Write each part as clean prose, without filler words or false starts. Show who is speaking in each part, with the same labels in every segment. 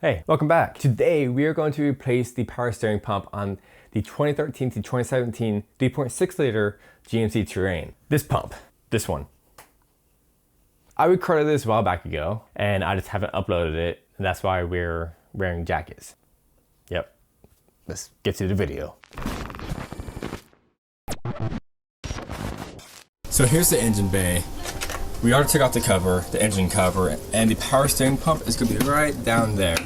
Speaker 1: Hey, welcome back. Today we are going to replace the power steering pump on the 2013 to 2017 3.6 liter GMC Terrain. This pump, this one. I recorded this a while back ago and I just haven't uploaded it, and that's why we're wearing jackets. Yep, let's get to the video. So here's the engine bay. We already took off the cover, the engine cover, and the power steering pump is gonna be right down there.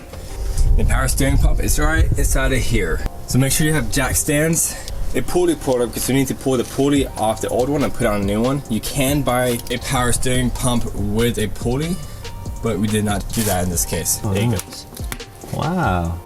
Speaker 1: The power steering pump is right inside of here. So make sure you have jack stands, a pulley puller, because you need to pull the pulley off the old one and put on a new one. You can buy a power steering pump with a pulley, but we did not do that in this case.
Speaker 2: Oh,
Speaker 1: there you go.
Speaker 2: Wow.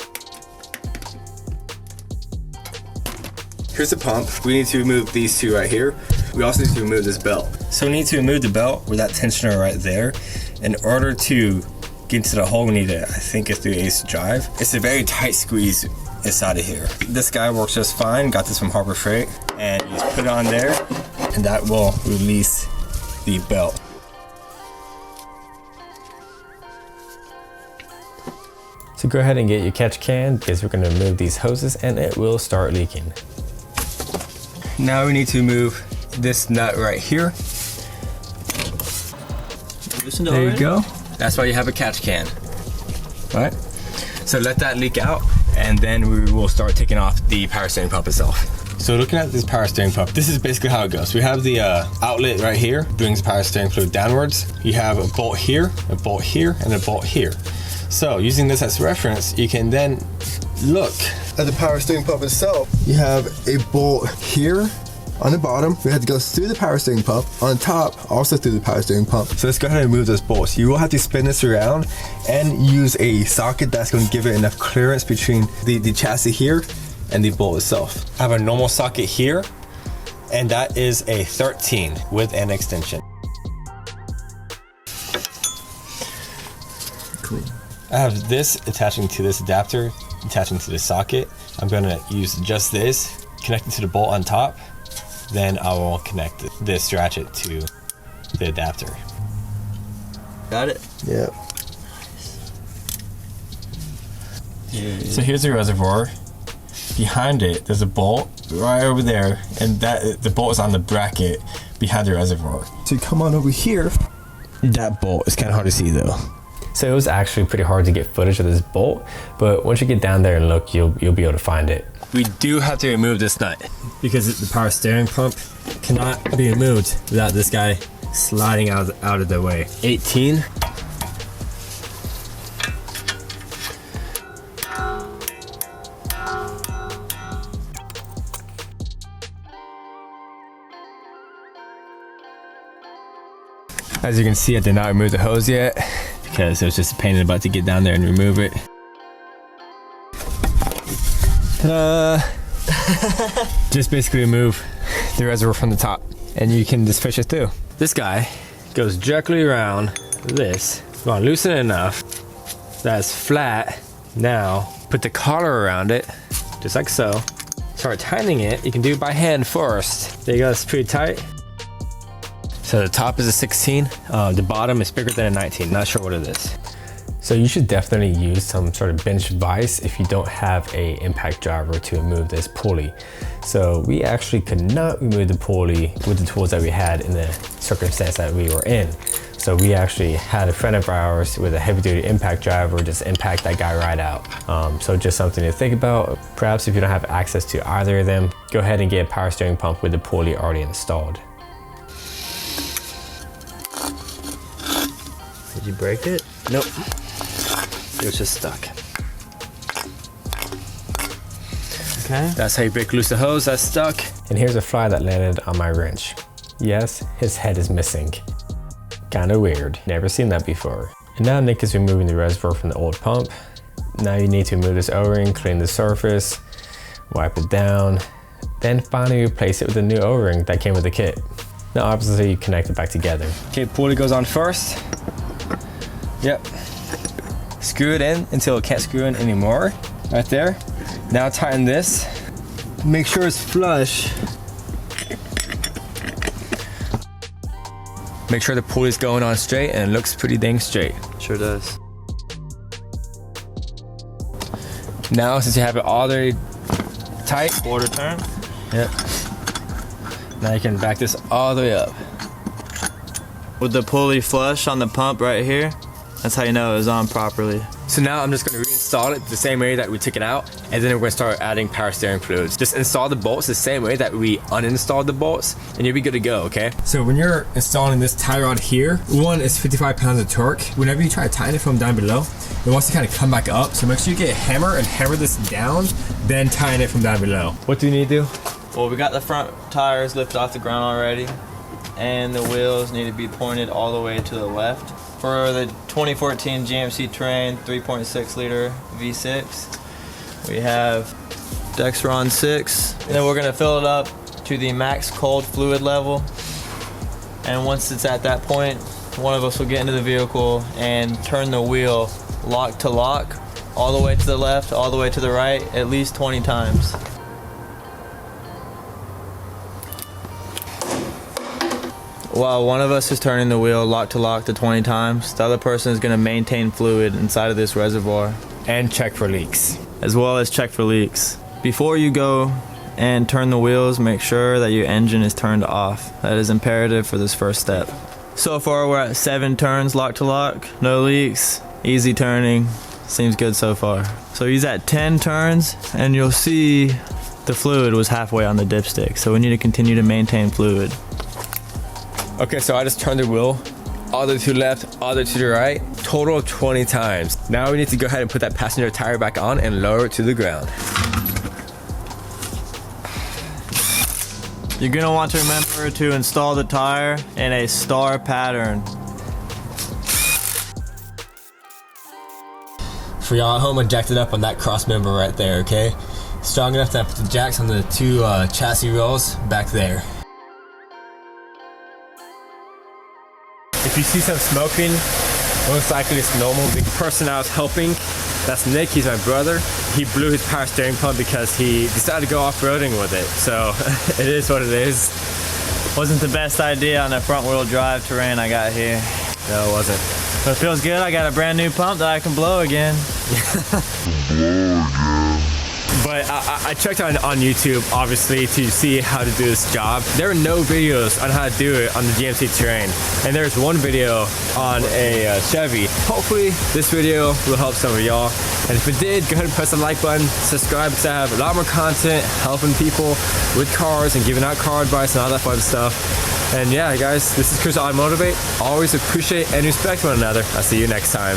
Speaker 1: Here's the pump. We need to remove these two right here. We also need to remove this belt. So we need to remove the belt with that tensioner right there. In order to get into the hole, we need to, I think it's through ace drive. It's a very tight squeeze inside of here. This guy works just fine. Got this from Harbor Freight. And you just put it on there, and that will release the belt. So go ahead and get your catch can, because we're gonna remove these hoses and it will start leaking. Now we need to remove this nut right here. There you go. That's why you have a catch can. All right? So let that leak out, and then we will start taking off the power steering pump itself. So looking at this power steering pump, this is basically how it goes. We have the outlet right here, brings the power steering fluid downwards. You have a bolt here, and a bolt here. So using this as reference, you can then look at the power steering pump itself. You have a bolt here on the bottom. We had to go through the power steering pump. On top, also through the power steering pump. So let's go ahead and remove those bolts. You will have to spin this around and use a socket that's going to give it enough clearance between the chassis here and the bolt itself. I have a normal socket here, and that is a 13 with an extension.
Speaker 2: Cool.
Speaker 1: I have this attaching to this adapter, attaching to the socket. I'm gonna use just this, connect it to the bolt on top. Then I will connect this ratchet to the adapter.
Speaker 2: Got it?
Speaker 1: Yep. So here's the reservoir. Behind it, there's a bolt right over there, and the bolt is on the bracket behind the reservoir. So you come on over here. That bolt is kind of hard to see though. So it was actually pretty hard to get footage of this bolt, but once you get down there and look, you'll be able to find it. We do have to remove this nut because the power steering pump cannot be removed without this guy sliding out of the way. 18. As you can see, I did not remove the hose yet because it was just a pain in the butt to get down there and remove it. Just basically remove the reservoir from the top and you can just fish it through. This guy goes directly around this. You want to loosen it enough that's flat. Now put the collar around it, just like so. Start tightening it. You can do it by hand first. There you go, it's pretty tight. So the top is a 16, the bottom is bigger than a 19, not sure what it is. So you should definitely use some sort of bench vise if you don't have a impact driver to remove this pulley. So we actually could not remove the pulley with the tools that we had in the circumstance that we were in. So we actually had a friend of ours with a heavy duty impact driver just impact that guy right out. So just something to think about. Perhaps if you don't have access to either of them, go ahead and get a power steering pump with the pulley already installed.
Speaker 2: Did you break it?
Speaker 1: Nope. It was just stuck.
Speaker 2: Okay.
Speaker 1: That's how you break loose the hose, that's stuck. And here's a fly that landed on my wrench. Yes, his head is missing. Kinda weird, never seen that before. And now Nick is removing the reservoir from the old pump. Now you need to remove this O-ring, clean the surface, wipe it down, then finally replace it with a new O-ring that came with the kit. Now obviously you connect it back together. Okay, pulley goes on first. Yep. Screw it in until it can't screw in anymore. Right there. Now tighten this. Make sure it's flush. Make sure the pulley's going on straight, and it looks pretty dang straight.
Speaker 2: Sure does.
Speaker 1: Now, since you have it all the way tight,
Speaker 2: Quarter turn.
Speaker 1: yep. Now you can back this all the way up.
Speaker 2: With the pulley flush on the pump right here, that's how you know it was on properly.
Speaker 1: So now I'm just gonna reinstall it the same way that we took it out, and then we're gonna start adding power steering fluids. Just install the bolts the same way that we uninstalled the bolts, and you'll be good to go, okay? So when you're installing this tie rod here, one is 55 pounds of torque. Whenever you try to tighten it from down below, it wants to kind of come back up. So make sure you get a hammer and hammer this down, then tighten it from down below. What do you need to do?
Speaker 2: Well, we got the front tires lifted off the ground already, and the wheels need to be pointed all the way to the left. For the 2014 GMC Terrain 3.6 liter V6, we have Dexron 6. And then we're gonna fill it up to the max cold fluid level. And once it's at that point, one of us will get into the vehicle and turn the wheel lock to lock, all the way to the left, all the way to the right, at least 20 times. While one of us is turning the wheel lock to lock to 20 times, the other person is going to maintain fluid inside of this reservoir.
Speaker 1: And check for leaks.
Speaker 2: As well as check for leaks. Before you go and turn the wheels, make sure that your engine is turned off. That is imperative for this first step. So far we're at 7 turns lock to lock, no leaks, easy turning, seems good so far. So he's at 10 turns and you'll see the fluid was halfway on the dipstick, so we need to continue to maintain fluid.
Speaker 1: Okay, so I just turned the wheel all the way to the left, all the way to the right, total of 20 times. Now we need to go ahead and put that passenger tire back on and lower it to the ground.
Speaker 2: You're gonna want to remember to install the tire in a star pattern.
Speaker 1: For y'all at home, I jacked it up on that cross member right there, okay? Strong enough to put the jacks on the 2 chassis rails back there. If you see some smoking, most likely it's normal. The person I was helping, that's Nick, he's my brother. He blew his power steering pump because he decided to go off-roading with it. So it is what it is.
Speaker 2: Wasn't the best idea on that front wheel drive Terrain I got here.
Speaker 1: No, it wasn't.
Speaker 2: But it feels good, I got a brand new pump that I can blow again.
Speaker 1: But I checked on YouTube, obviously, to see how to do this job. There are no videos on how to do it on the GMC Terrain. And there's one video on a Chevy. Hopefully, this video will help some of y'all. And if it did, go ahead and press the like button, subscribe, because I have a lot more content helping people with cars and giving out car advice and all that fun stuff. And yeah, guys, this is Chris AutoMotivate. Always appreciate and respect one another. I'll see you next time.